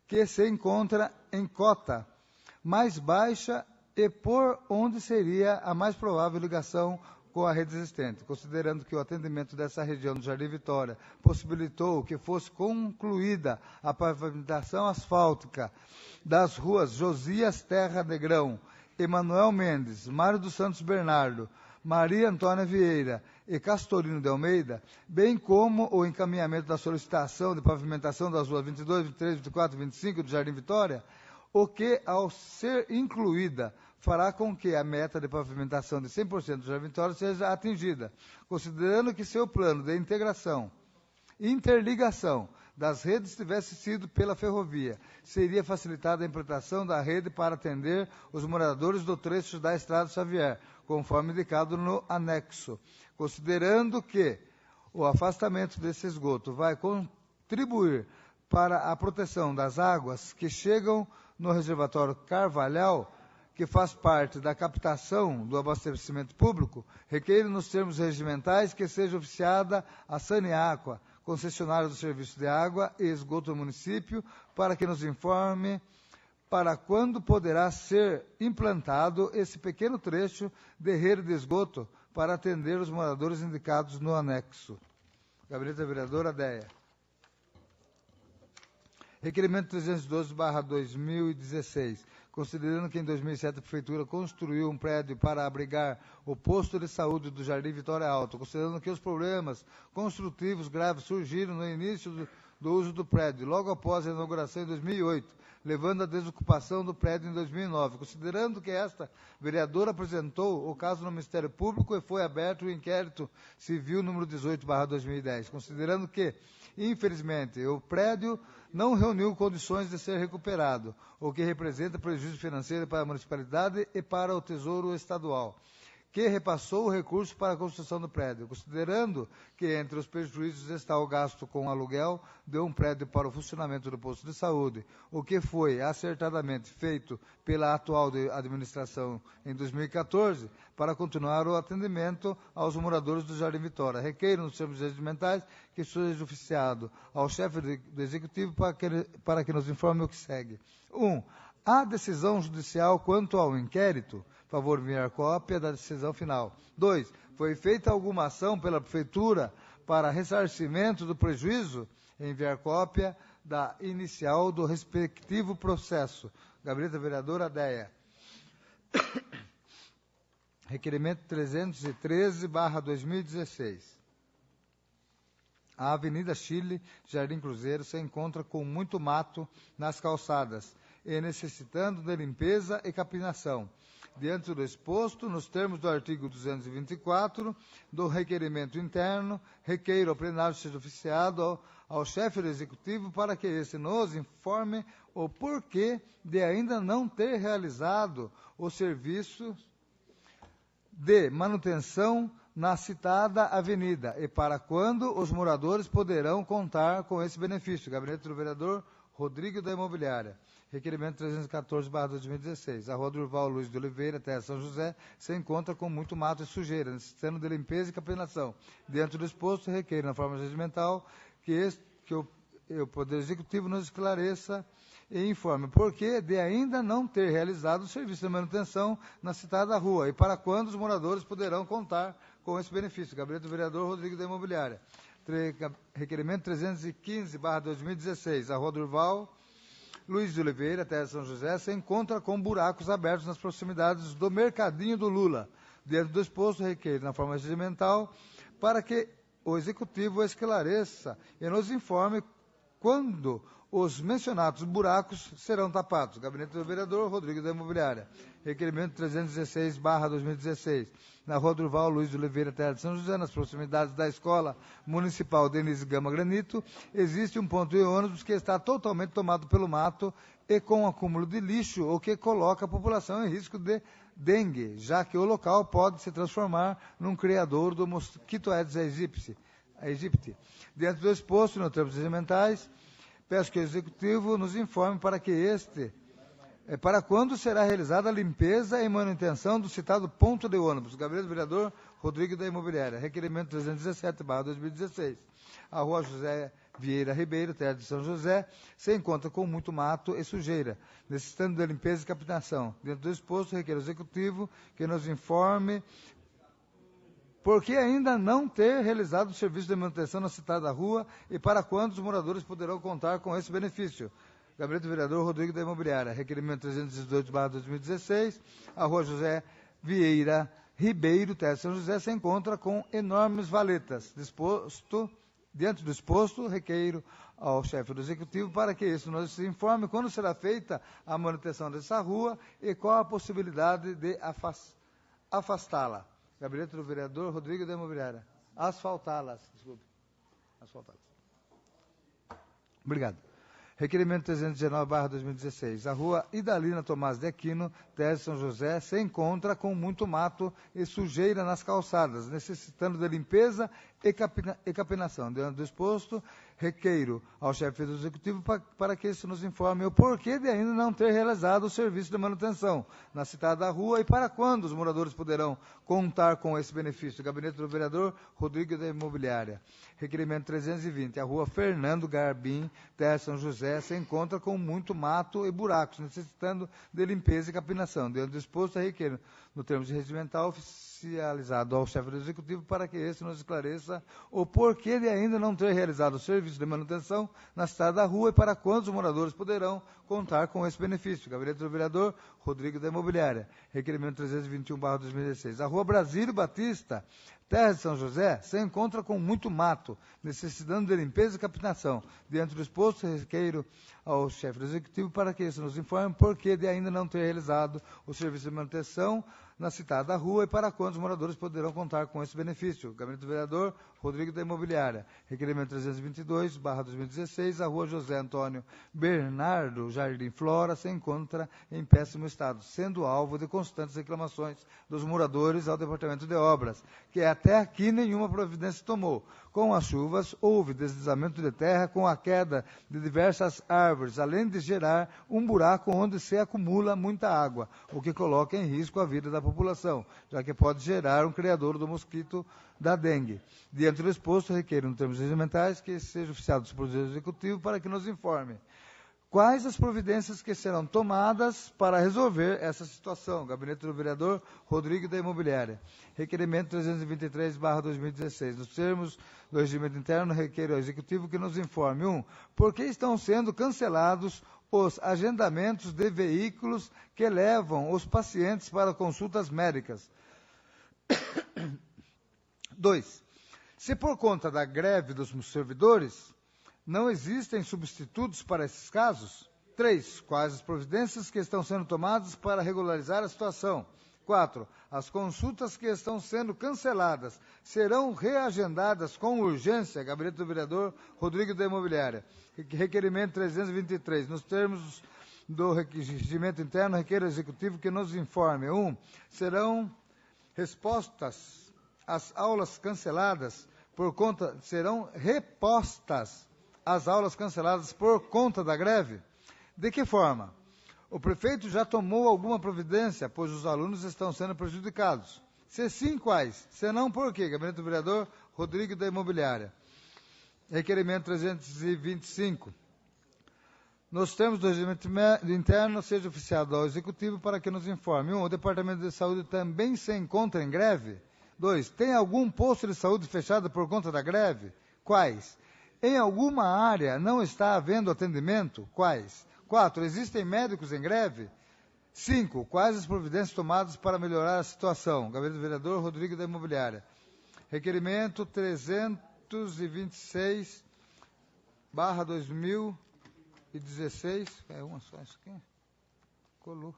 que se encontra em cota mais baixa e por onde seria a mais provável ligação com a rede existente, considerando que o atendimento dessa região do Jardim Vitória possibilitou que fosse concluída a pavimentação asfáltica das ruas Josias Terra Negrão, Emanuel Mendes, Mário dos Santos Bernardo, Maria Antônia Vieira e Castorino de Almeida, bem como o encaminhamento da solicitação de pavimentação das ruas 22, 23, 24 e 25 do Jardim Vitória, o que, ao ser incluída, fará com que a meta de pavimentação de 100% do Jardim Vitória seja atingida, considerando que seu plano de interligação das redes tivesse sido pela ferrovia, seria facilitada a implantação da rede para atender os moradores do trecho da Estrada Xavier, conforme indicado no anexo, considerando que o afastamento desse esgoto vai contribuir para a proteção das águas que chegam no reservatório Carvalhal, que faz parte da captação do abastecimento público, requer nos termos regimentais que seja oficiada a Saneágua, concessionária do serviço de água e esgoto do município, para que nos informe para quando poderá ser implantado esse pequeno trecho de rede de esgoto para atender os moradores indicados no anexo. Gabinete da Vereadora Deia. Requerimento 312/2016. Considerando que em 2007 a Prefeitura construiu um prédio para abrigar o posto de saúde do Jardim Vitória Alto, considerando que os problemas construtivos graves surgiram no início do uso do prédio, logo após a inauguração em 2008, levando à desocupação do prédio em 2009. Considerando que esta vereadora apresentou o caso no Ministério Público e foi aberto o inquérito civil número 18/2010. Considerando que, infelizmente, o prédio não reuniu condições de ser recuperado, o que representa prejuízo financeiro para a municipalidade e para o Tesouro Estadual, que repassou o recurso para a construção do prédio, considerando que entre os prejuízos está o gasto com aluguel de um prédio para o funcionamento do posto de saúde, o que foi acertadamente feito pela atual administração em 2014 para continuar o atendimento aos moradores do Jardim Vitória. Requeiro nos termos regimentais que seja oficiado ao chefe do Executivo para que nos informe o que segue. 1. A decisão judicial quanto ao inquérito, favor enviar cópia da decisão final. 2. Foi feita alguma ação pela Prefeitura para ressarcimento do prejuízo? Enviar cópia da inicial do respectivo processo. Gabinete da Vereadora Deia. Requerimento 313/2016. A Avenida Chile, Jardim Cruzeiro, se encontra com muito mato nas calçadas e necessitando de limpeza e capinação. Diante do exposto, nos termos do artigo 224 do requerimento interno, requeiro ao plenário seja oficiado ao chefe do Executivo para que esse nos informe o porquê de ainda não ter realizado o serviço de manutenção na citada avenida e para quando os moradores poderão contar com esse benefício. Gabinete do Vereador Rodrigo da Imobiliária. Requerimento 314/2016. A Rua Durval Luiz de Oliveira, Terra São José, se encontra com muito mato e sujeira, necessitando de limpeza e capinação. Diante do exposto, requeiro na forma regimental que o Poder Executivo nos esclareça e informe por que de ainda não ter realizado o serviço de manutenção na citada rua e para quando os moradores poderão contar com esse benefício. Gabinete do Vereador Rodrigo da Imobiliária. Requerimento 315/2016. A Rua Durval Luiz de Oliveira, terra de São José, se encontra com buracos abertos nas proximidades do Mercadinho do Lula. Dentro do exposto, requer, na forma regimental, para que o Executivo esclareça e nos informe quando os mencionados buracos serão tapados. Gabinete do Vereador Rodrigo da Imobiliária. Requerimento 316/2016. Na Rua Durval Luiz de Oliveira, terra de São José, nas proximidades da Escola Municipal Denise Gama Granito, existe um ponto de ônibus que está totalmente tomado pelo mato e com acúmulo de lixo, o que coloca a população em risco de dengue, já que o local pode se transformar num criador do mosquito Aedes aegypti. Dentro do exposto, nos termos regimentais, peço que o Executivo nos informe para quando será realizada a limpeza e manutenção do citado ponto de ônibus. Gabinete do Vereador Rodrigo da Imobiliária. Requerimento 317/2016. A Rua José Vieira Ribeiro, terra de São José, se encontra com muito mato e sujeira, necessitando de limpeza e captação. Dentro do exposto, requer o Executivo que nos informe por que ainda não ter realizado o serviço de manutenção na citada rua e para quando os moradores poderão contar com esse benefício. Gabinete do Vereador Rodrigo da Imobiliária. Requerimento 318/2016. A Rua José Vieira Ribeiro, terra de São José, se encontra com enormes valetas. Dentro do exposto, requeiro ao chefe do Executivo para que isso nos informe quando será feita a manutenção dessa rua e qual a possibilidade de afastá-la. Gabinete do Vereador Rodrigo da Imobiliária. Asfaltá-las. Desculpe. Asfaltá-las. Obrigado. Requerimento 319/2016. A Rua Idalina Tomás de Aquino, terra de São José, se encontra com muito mato e sujeira nas calçadas, necessitando de limpeza e capinação. Dentro do exposto, requeiro ao chefe do Executivo para que isso nos informe o porquê de ainda não ter realizado o serviço de manutenção na citada rua e para quando os moradores poderão contar com esse benefício. Gabinete do Vereador Rodrigo da Imobiliária. Requerimento 320. A Rua Fernando Garbim, terra de São José, se encontra com muito mato e buracos, necessitando de limpeza e capinação. Dentro do exposto, requer, no termo de regimental, oficializado ao chefe do Executivo para que esse nos esclareça o porquê de ainda não ter realizado o serviço de manutenção na citada rua e para quando os moradores poderão contar com esse benefício. Gabinete do Vereador Rodrigo da Imobiliária. Requerimento 321/2016. A Rua Brasílio Batista, terra de São José, se encontra com muito mato, necessitando de limpeza e captação. Dentro do exposto, requeiro ao chefe do Executivo para que isso nos informe porquê de ainda não ter realizado o serviço de manutenção na citada rua e para quando os moradores poderão contar com esse benefício. Gabinete do Vereador Rodrigo da Imobiliária. Requerimento 322/2016. A Rua José Antônio Bernardo Jardim Flora se encontra em péssimo estado, sendo alvo de constantes reclamações dos moradores ao Departamento de Obras, que até aqui nenhuma providência tomou. Com as chuvas, houve deslizamento de terra com a queda de diversas árvores, além de gerar um buraco onde se acumula muita água, o que coloca em risco a vida da população, já que pode gerar um criador do mosquito da dengue. Diante do exposto, requer, em termos regimentais, que seja oficiado do Poder Executivo para que nos informe quais as providências que serão tomadas para resolver essa situação. Gabinete do Vereador Rodrigo da Imobiliária. Requerimento 323/2016. Nos termos do regimento interno, requer ao Executivo que nos informe: 1. Por que estão sendo cancelados os agendamentos de veículos que levam os pacientes para consultas médicas? 2. Se por conta da greve dos servidores não existem substitutos para esses casos? 3. Quais as providências que estão sendo tomadas para regularizar a situação? 4. As consultas que estão sendo canceladas serão reagendadas com urgência? Gabinete do Vereador Rodrigo da Imobiliária. Requerimento 323. Nos termos do regimento interno, requer ao Executivo que nos informe: 1. Serão respostas às aulas canceladas serão repostas as aulas canceladas por conta da greve? De que forma? O prefeito já tomou alguma providência, pois os alunos estão sendo prejudicados? Se sim, quais? Se não, por quê? Gabinete do Vereador Rodrigo da Imobiliária. Requerimento 325. Nos termos do regimento interno, seja oficiado ao Executivo para que nos informe: 1. O Departamento de Saúde também se encontra em greve? 2. Tem algum posto de saúde fechado por conta da greve? Quais? Em alguma área não está havendo atendimento? Quais? 4. Existem médicos em greve? 5. Quais as providências tomadas para melhorar a situação? Gabinete do Vereador Rodrigo da Imobiliária. Requerimento 326/2016. É uma só isso aqui? Colou.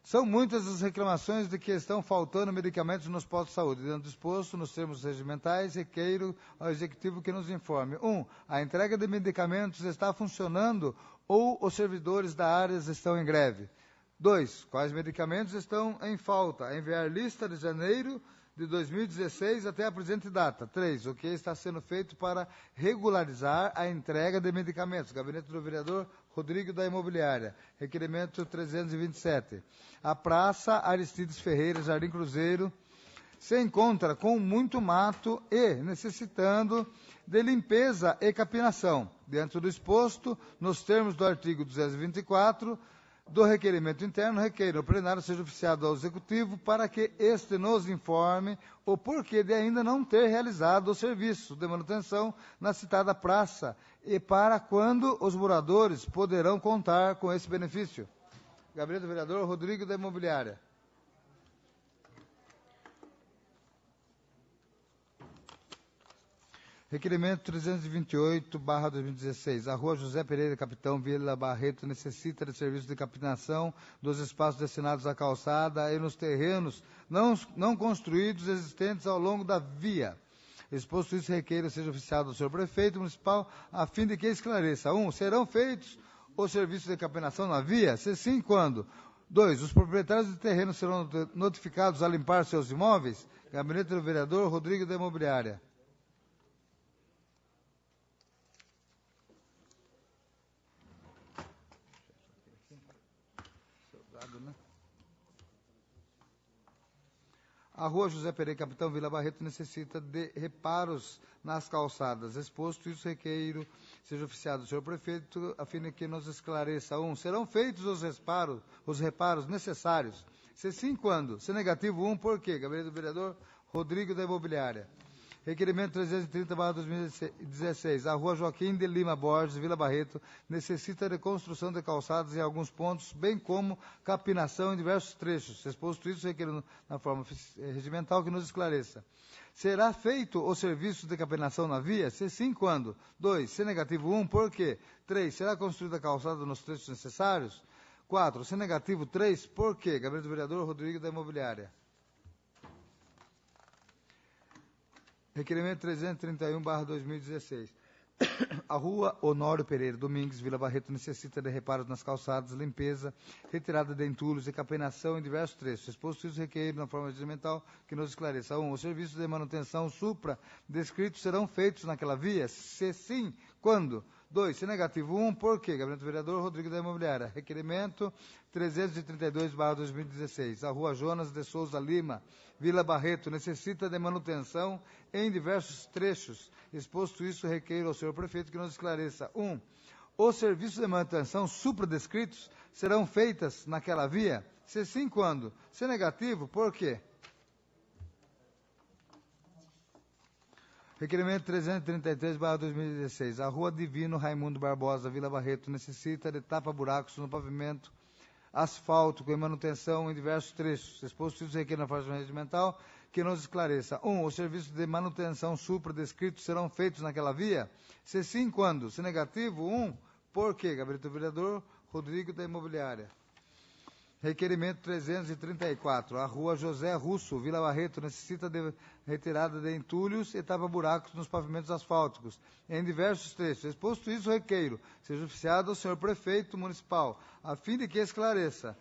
São muitas as reclamações de que estão faltando medicamentos nos postos de saúde. Dentro do disposto, nos termos regimentais, requeiro ao Executivo que nos informe. 1. A entrega de medicamentos está funcionando ou os servidores da área estão em greve? 2. Quais medicamentos estão em falta? Enviar lista de janeiro de 2016 até a presente data. 3. O que está sendo feito para regularizar a entrega de medicamentos? Gabinete do Vereador Rodrigo da Imobiliária. Requerimento 327. A Praça Aristides Ferreira, Jardim Cruzeiro, se encontra com muito mato e necessitando de limpeza e capinação. Dentro do exposto, nos termos do artigo 224 do requerimento interno, requeiro o plenário seja oficiado ao Executivo para que este nos informe o porquê de ainda não ter realizado o serviço de manutenção na citada praça e para quando os moradores poderão contar com esse benefício. Gabinete do Vereador Rodrigo da Imobiliária. Requerimento 328/2016. A Rua José Pereira Capitão Vila Barreto necessita de serviço de capinação dos espaços destinados à calçada e nos terrenos não construídos existentes ao longo da via. Exposto isso, requeiro seja oficiado ao senhor prefeito municipal a fim de que esclareça. 1. Serão feitos os serviços de capinação na via? Se sim, quando? 2. Os proprietários de terreno serão notificados a limpar seus imóveis? Gabinete do Vereador Rodrigo da Imobiliária. A Rua José Pereira Capitão Vila Barreto necessita de reparos nas calçadas. Exposto isso, requeiro seja oficiado o senhor prefeito a fim de que nos esclareça. 1. Serão feitos os reparos necessários? Se sim, quando? Se negativo, 1. Por quê? Gabinete do Vereador Rodrigo da Imobiliária. Requerimento 330/2016. A Rua Joaquim de Lima Borges, Vila Barreto, necessita de construção de calçadas em alguns pontos, bem como capinação em diversos trechos. Exposto isso, requeiro na forma regimental que nos esclareça. Será feito o serviço de capinação na via? Se sim, quando? 2. Se negativo, 1. Por quê? 3. Será construída a calçada nos trechos necessários? 4. Se negativo, 3. Por quê? Gabinete do Vereador Rodrigo da Imobiliária. Requerimento 331/2016. A Rua Honório Pereira Domingues, Vila Barreto, necessita de reparos nas calçadas, limpeza, retirada de entulhos e capinação em diversos trechos. Exposto isso, requeiro na forma regimental que nos esclareça. 1. Os serviços de manutenção supra descritos serão feitos naquela via? Se sim, quando? 2. Se negativo, 1. Por quê? Gabinete do Vereador Rodrigo da Imobiliária. Requerimento 332/2016. A Rua Jonas de Souza Lima, Vila Barreto, necessita de manutenção em diversos trechos. Exposto isso, requeiro ao senhor prefeito que nos esclareça. 1. Os serviços de manutenção supradescritos serão feitos naquela via? Se sim, quando? Se negativo, por quê? Requerimento 333/2016. A Rua Divino Raimundo Barbosa, Vila Barreto, necessita de tapa-buracos no pavimento asfáltico e manutenção em diversos trechos. Exposto isso, requer na forma regimental que nos esclareça. 1. Os serviços de manutenção supra-descritos serão feitos naquela via? Se sim, quando? Se negativo, 1. Por quê? Gabinete do Vereador Rodrigo da Imobiliária. Requerimento 334. A Rua José Russo, Vila Barreto, necessita de retirada de entulhos e tapa-buracos nos pavimentos asfálticos, em diversos trechos. Exposto isso, requeiro seja oficiado ao senhor prefeito municipal, a fim de que esclareça.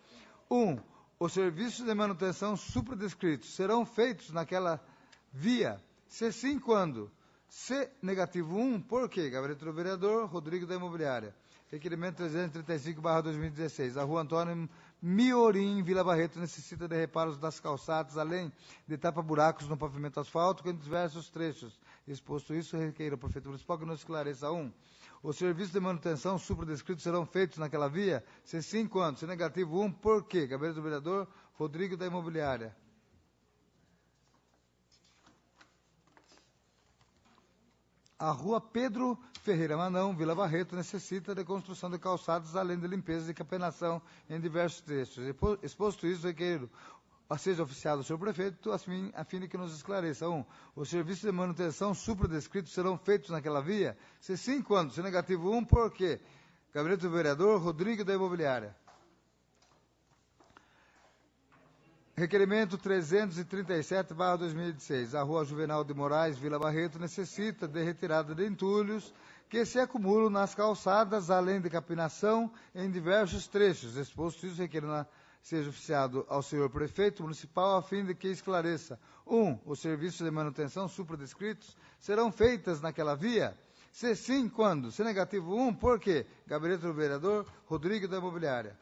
1. Os serviços de manutenção supradescritos serão feitos naquela via? Se sim, quando? Se negativo, 1. Por quê? Gabinete do Vereador Rodrigo da Imobiliária. Requerimento 335/2016. A Rua Antônio Miorim, Vila Barreto, necessita de reparos das calçadas, além de tapa-buracos no pavimento asfáltico em diversos trechos. Exposto isso, requeiro ao prefeito municipal que nos esclareça. 1. Os serviços de manutenção supradescritos serão feitos naquela via? Se sim, quando? Se negativo, 1. Por quê? Gabinete do Vereador Rodrigo da Imobiliária. A rua Pedro Ferreira Manão, Vila Barreto, necessita de construção de calçadas, além de limpeza e capenação em diversos trechos. Exposto isso, requer seja oficiado o senhor prefeito, a fim de que nos esclareça. 1. Os serviços de manutenção supradescritos serão feitos naquela via? Se sim, quando? Se negativo, 1, por quê? Gabinete do vereador Rodrigo da Imobiliária. Requerimento 337/2016. A rua Juvenal de Moraes, Vila Barreto, necessita de retirada de entulhos que se acumulam nas calçadas, além de capenação em diversos trechos. Exposto isso, requerendo seja oficiado ao senhor prefeito municipal, a fim de que esclareça. 1. Os serviços de manutenção supradescritos serão feitos naquela via? Se sim, quando? Se negativo, 1, por quê? Gabinete do vereador Rodrigo da Imobiliária.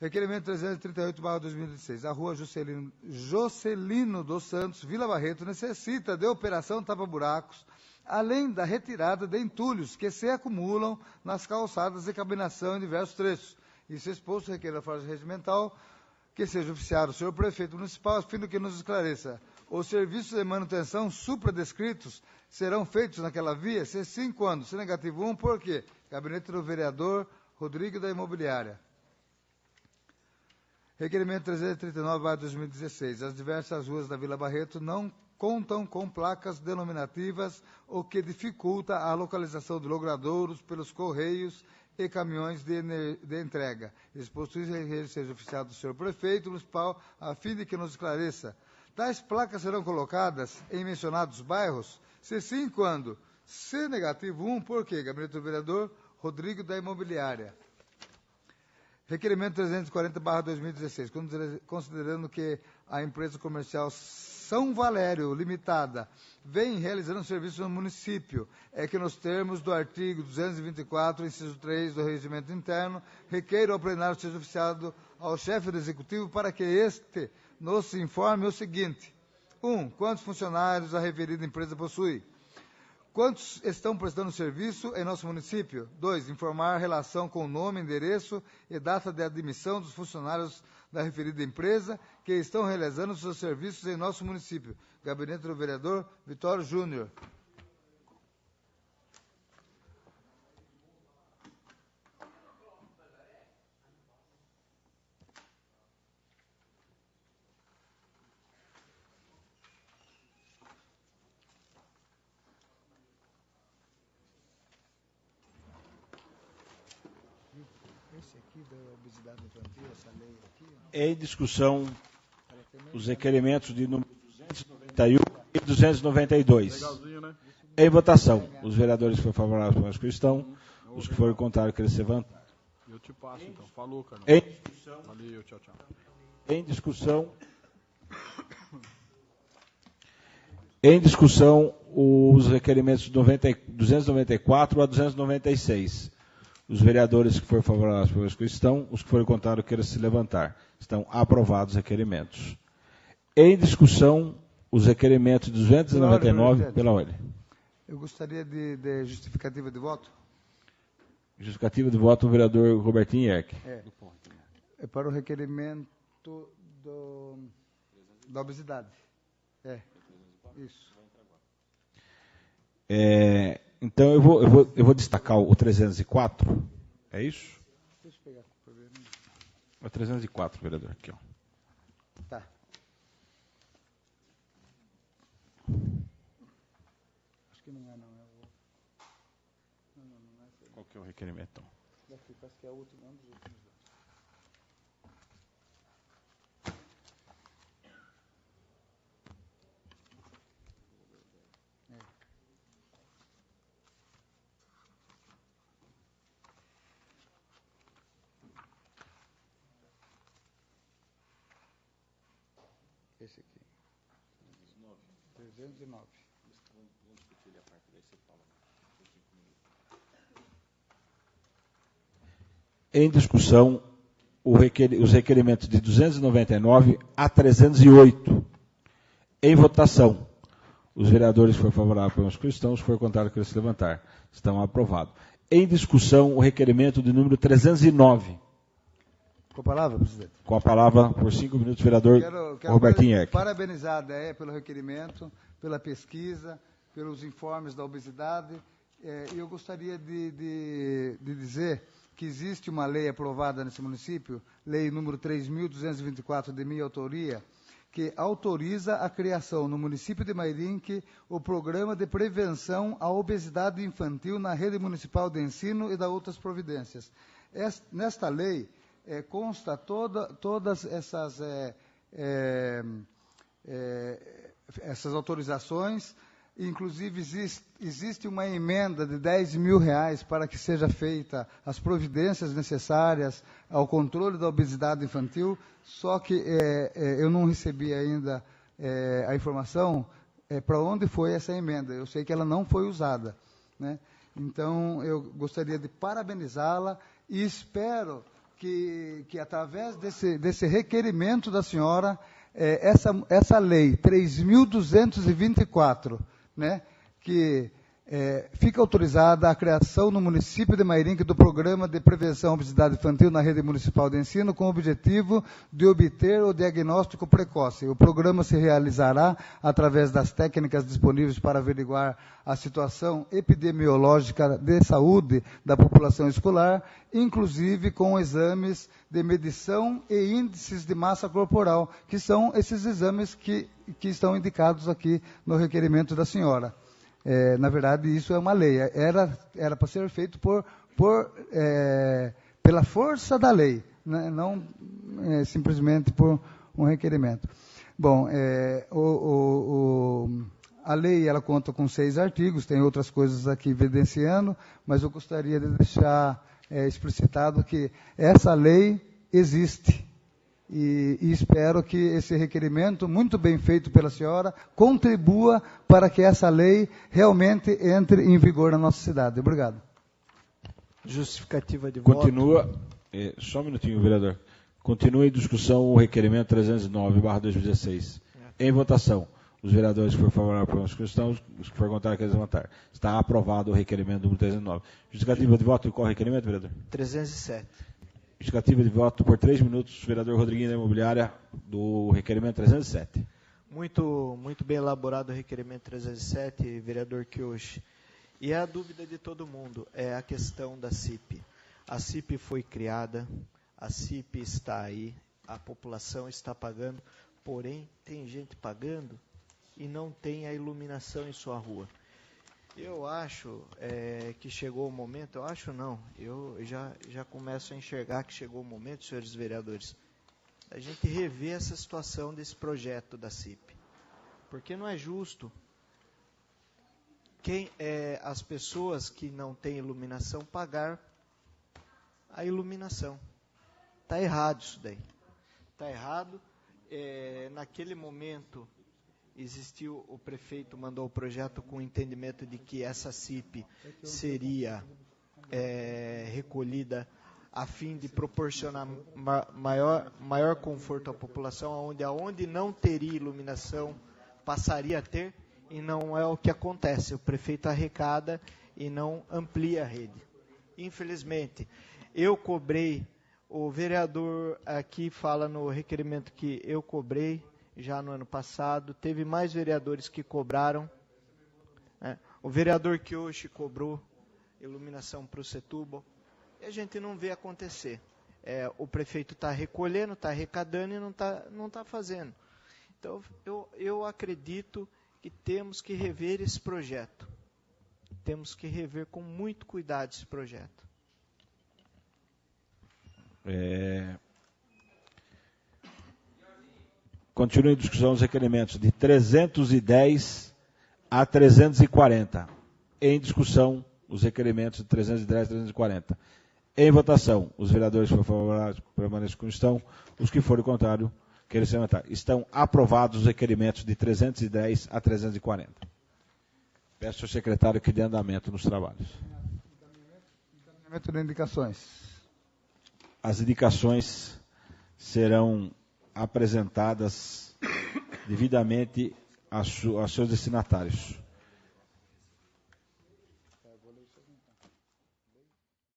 Requerimento 338/2016. A rua Jocelino dos Santos, Vila Barreto, necessita de operação tapa-buracos, além da retirada de entulhos que se acumulam nas calçadas e cabenação em diversos trechos. Isso exposto requer a força regimental que seja oficiado o senhor prefeito municipal, a fim de que nos esclareça. Os serviços de manutenção supradescritos serão feitos naquela via? Se sim, quando? Se negativo, 1, por quê? Gabinete do vereador Rodrigo da Imobiliária. Requerimento 339/2016. As diversas ruas da Vila Barreto não contam com placas denominativas, o que dificulta a localização de logradouros pelos correios e caminhões de entrega. Exposto isso, seja oficiado do senhor prefeito municipal, a fim de que nos esclareça. Tais placas serão colocadas em mencionados bairros? Se sim, quando? Se negativo, 1, por quê? Gabinete do vereador Rodrigo da Imobiliária. Requerimento 340/2016, considerando que a empresa comercial São Valério Limitada vem realizando serviços no município, é que nos termos do artigo 224, inciso 3 do Regimento Interno, requeiro ao plenário seja oficiado ao chefe do executivo para que este nos informe o seguinte. 1. Quantos funcionários a referida empresa possui? Quantos estão prestando serviço em nosso município? 2. Informar a relação com nome, endereço e data de admissão dos funcionários da referida empresa que estão realizando seus serviços em nosso município. Gabinete do vereador Vitório Júnior. Esse aqui da obesidade infantil, essa lei aqui. Em discussão, os requerimentos de número 291 e 292. Legalzinho, né? Em votação, os vereadores que foram favoráveis para a questão, os que foram contrários que eles se levantaram. Eu te passo, então. Falou, Carlos. Valeu, tchau, tchau. Em discussão, os requerimentos de 294 a 296. Os vereadores que foram favoráveis pela questão, os que foram contrários queiram se levantar. Estão aprovados os requerimentos. Em discussão, os requerimentos de 299 pela ordem. Eu gostaria de justificativa de voto. Justificativa de voto do vereador Robertinho Yerck. É para o requerimento da obesidade. Isso. Então, eu vou destacar o 304. É isso? Deixa eu pegar para ver. O 304, vereador. Aqui, ó. Tá. Acho que não é, não. Não é. Qual que é o requerimento, então? Daqui, parece que é o último, um dos últimos. Esse aqui. 309. Vamos discutir ele a parte daí, você fala. Em discussão, os requerimentos de 299 a 308. Em votação, os vereadores que foram favoráveis pela questão, os que foram contrários que se levantar. Estão aprovados. Em discussão, o requerimento de número 309. Com a palavra, presidente. Com a palavra, por 5 minutos, vereador Robertinho Eck. Parabenizar a DEA pelo requerimento, pela pesquisa, pelos informes da obesidade. E eu gostaria de dizer que existe uma lei aprovada nesse município, lei número 3.224, de minha autoria, que autoriza a criação no município de Mairinque o programa de prevenção à obesidade infantil na rede municipal de ensino e da outras providências. Nesta lei consta todas essas autorizações. Inclusive, existe uma emenda de R$10 mil para que seja feita as providências necessárias ao controle da obesidade infantil, só que eu não recebi ainda a informação para onde foi essa emenda. Eu sei que ela não foi usada, né? Então, eu gostaria de parabenizá-la e espero que através desse requerimento da senhora, essa lei 3.224, né, que fica autorizada a criação no município de Mairinque do Programa de Prevenção à Obesidade Infantil na Rede Municipal de Ensino, com o objetivo de obter o diagnóstico precoce. O programa se realizará através das técnicas disponíveis para averiguar a situação epidemiológica de saúde da população escolar, inclusive com exames de medição e índices de massa corporal, que são esses exames que estão indicados aqui no requerimento da senhora. Na verdade, isso é uma lei. Era para ser feito pela força da lei, né? Não simplesmente por um requerimento. Bom, a lei ela conta com 6 artigos, tem outras coisas aqui evidenciando, mas eu gostaria de deixar explicitado que essa lei existe. E espero que esse requerimento, muito bem feito pela senhora, contribua para que essa lei realmente entre em vigor na nossa cidade. Obrigado. Justificativa de Continua, voto. só um minutinho, vereador. Continua em discussão o requerimento 309/2016. Em votação, os vereadores que forem favoráveis à Constituição, os que forem contrários, querem levantar. Está aprovado o requerimento número 309. Justificativa de voto e qual requerimento, vereador? 307. Justificativa de voto por 3 minutos, vereador Rodriguinho da Imobiliária, do requerimento 307. Muito bem elaborado o requerimento 307, vereador Kiyoshi. E a dúvida de todo mundo é a questão da CIP. A CIP foi criada, a CIP está aí, a população está pagando, porém tem gente pagando e não tem a iluminação em sua rua. Eu acho que chegou o momento, eu já começo a enxergar que chegou o momento, senhores vereadores, a gente rever essa situação desse projeto da CIP. Porque não é justo as pessoas que não têm iluminação pagar a iluminação. Está errado isso daí. Está errado. Naquele momento, o prefeito mandou o projeto com o entendimento de que essa CIP seria recolhida a fim de proporcionar maior conforto à população, aonde não teria iluminação, passaria a ter, e não é o que acontece. O prefeito arrecada e não amplia a rede. Infelizmente, eu cobrei, o vereador aqui fala no requerimento que eu cobrei, já no ano passado, teve mais vereadores que cobraram. O vereador Kiyoshi cobrou iluminação para o Setúbal, e a gente não vê acontecer. O prefeito está recolhendo, está arrecadando e não tá fazendo. Então, eu acredito que temos que rever esse projeto. Temos que rever com muito cuidado esse projeto. Continua em discussão os requerimentos de 310 a 340. Em discussão os requerimentos de 310 a 340. Em votação, os vereadores que forem favoráveis permaneçam como estão, os que forem contrários, querem se levantar. Estão aprovados os requerimentos de 310 a 340. Peço ao secretário que dê andamento nos trabalhos. Encaminhamento de indicações. As indicações serão apresentadas devidamente aos seus destinatários.